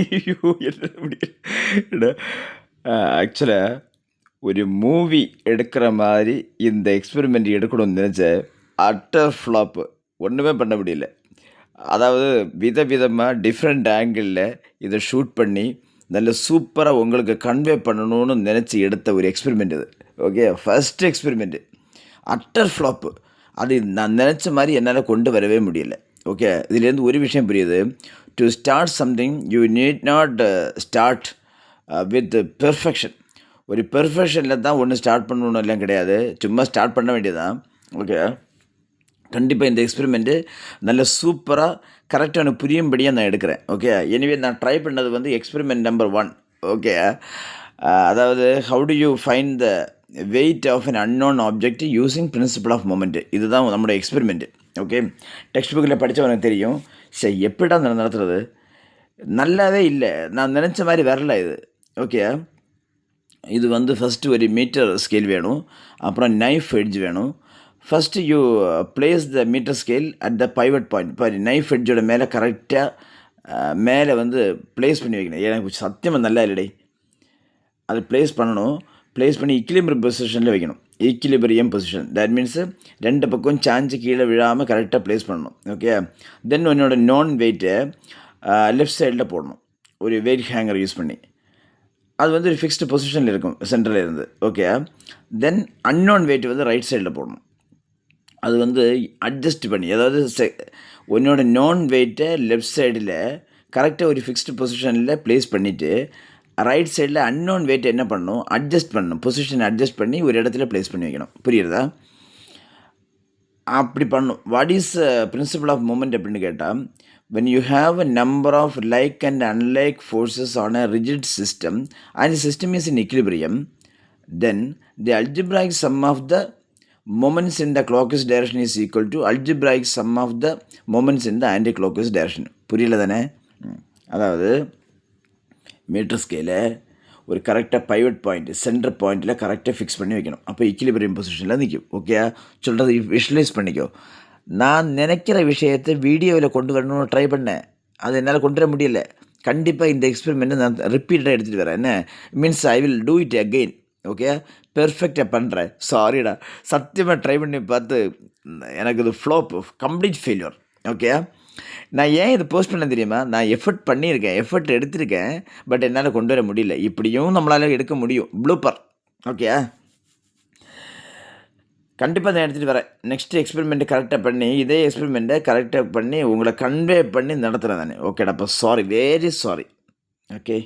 ஐயோ! என்ன முடியல. ஆக்சுவலா ஒரு மூவி எடுக்கிற மாரி இந்த எக்ஸ்பெரிமெண்ட் எடுக்கணும்னு நெனச்சேன். Utter flop. ஒண்ணுமே பண்ண முடியல. அதாவது விதவிதமா டிஃப்ரெண்ட் ஆங்கிள்ல இத ஷூட் பண்ணி, நல்ல சூப்பரா உங்களுக்கு கன்வே பண்ணணும்னு நெனச்சு எடுத்த ஒரு எக்ஸ்பெரிமெண்ட் இது. Okay. First experiment. Utter flop. அது நான் நெனச்ச மாரி என்னால கொண்டு வரவே முடியல. ஓகே. இதுலேருந்து ஒரு விஷயம் புரியுது. To start something you need not start with perfection. ஒரு பெர்ஃபெக்ஷன்ல தான் ஒண்ணு ஸ்டார்ட் பண்ணணும்னு எல்லாம் கிடையாது. சும்மா ஸ்டார்ட் பண்ண வேண்டியது தான். ஓகே. கண்டிப்பா இந்த எக்ஸ்பெரிமெண்ட் நல்ல சூப்பரா, கரெக்ட்டா எனக்கு புரியும்படியா நான் எடுக்கிறேன். ஓகே. எனிவே நான் ட்ரை பண்ணது வந்து எக்ஸ்பெரிமெண்ட் நம்பர் 1. ஓகே. அதாவது how do you find the weight of an unknown object using principle of moment. இதுதான் நம்முடைய எக்ஸ்பெரிமெண்ட். ஓகே. டெக்ஸ்ட் புக்கில் படிச்சவனுக்கு தெரியும். எப்படிடா நடத்துறது? நல்லாவே இல்ல. நான் நெனச்ச மாரி வரல இது. ஓகே. இது வந்து ஃபர்ஸ்ட்டு ஒரு மீட்டர் ஸ்கேல் வேணும். அப்புறம் நைஃப் எட்ஜ் வேணும். First you place the metre scale at the pivot point. பாரு நைஃப் எட்ஜோட மேலே கரெக்டாக மேலே வந்து பிளேஸ் பண்ணி வைக்கணும். எனக்கு சத்தியமாக நல்லா இல்லடே. அது பிளேஸ் பண்ணணும். பிளேஸ் பண்ணி ஈக்விலிபிரியம் பொசிஷனில் வைக்கணும். Equilibrium position. தட் மீன்ஸு 2 பக்கம் சாஞ்சு கீழே விழாமல் கரெக்டாக பிளேஸ் பண்ணணும். ஓகே. தென் உன்னோட நான் வெயிட்டை லெஃப்ட் சைடில் போடணும். ஒரு வெயிட் ஹேங்கர் யூஸ் பண்ணி. அது வந்து ஒரு ஃபிக்ஸ்டு பொசிஷனில் இருக்கும் சென்டரில் இருந்து. ஓகே. தென் அன்னோன் வெயிட் வந்து ரைட் சைடில் போடணும். அது வந்து அட்ஜஸ்ட் பண்ணி, அதாவது உன்னோட நான் வெயிட்டை லெஃப்ட் சைடில் கரெக்டாக ஒரு ஃபிக்ஸ்டு பொசிஷனில் ப்ளேஸ் பண்ணிவிட்டு, ரைட் சைடில் அன்னோன் வெயிட் என்ன பண்ணணும், அட்ஜஸ்ட் பண்ணணும். பொசிஷனை அட்ஜஸ்ட் பண்ணி ஒரு இடத்துல ப்ளேஸ் பண்ணி வைக்கணும். புரியுறதா? அப்படி பண்ணணும். What is principle of moment அப்படின்னு கேட்டால், when you have a number of like and unlike forces on a rigid system and the system is in equilibrium, then the algebraic sum of the moments in the clockwise direction is equal to algebraic sum of the moments in the anti-clockwise direction. புரியல தானே? அதாவது metre ஸ்கேலை ஒரு கரெக்டாக pivot point centre பாயிண்டில் கரெக்டாக fix பண்ணி வைக்கணும். அப்போ ஈக்விலிபிரியம் பொசிஷனில் நிற்கும். ஓகே. சொல்கிறது விஷுவலைஸ் பண்ணிக்கோ. நான் நினைக்கிற விஷயத்தை வீடியோவில் கொண்டு வரணும்னு ட்ரை பண்ணேன். அது என்னால் கொண்டு வர முடியல. கண்டிப்பாக இந்த எக்ஸ்பெரிமெண்ட்டை நான் ரிப்பீட்டடாக எடுத்துகிட்டு வரேன். என்ன means I will do it again. Okay. பெர்ஃபெக்டாக பண்ணுறேன். சாரிடா. சத்தியமாக ட்ரை பண்ணி பார்த்து எனக்கு இது ஃப்ளோப் கம்ப்ளீட் ஃபெயிலியர். ஓகே. நான் ஏன் இதை போஸ்ட் பண்ண தெரியுமா? நான் எஃபர்ட் பண்ணியிருக்கேன், எஃபர்ட் எடுத்திருக்கேன். பட் என்னால் கொண்டு வர முடியல. இப்படியும் நம்மளால் எடுக்க முடியும். ப்ளூப்பர். ஓகே. கண்டிப்பாக நான் எடுத்துகிட்டு வரேன். நெக்ஸ்ட் எக்ஸ்பெரிமெண்ட்டு கரெக்டாக பண்ணி, இதே எக்ஸ்பெரிமெண்ட்டை கரெக்டாக பண்ணி உங்களை கன்வே பண்ணி நடத்துகிறேன் நான். ஓகேடா. அப்போ சாரி, வெரி சாரி. ஓகே.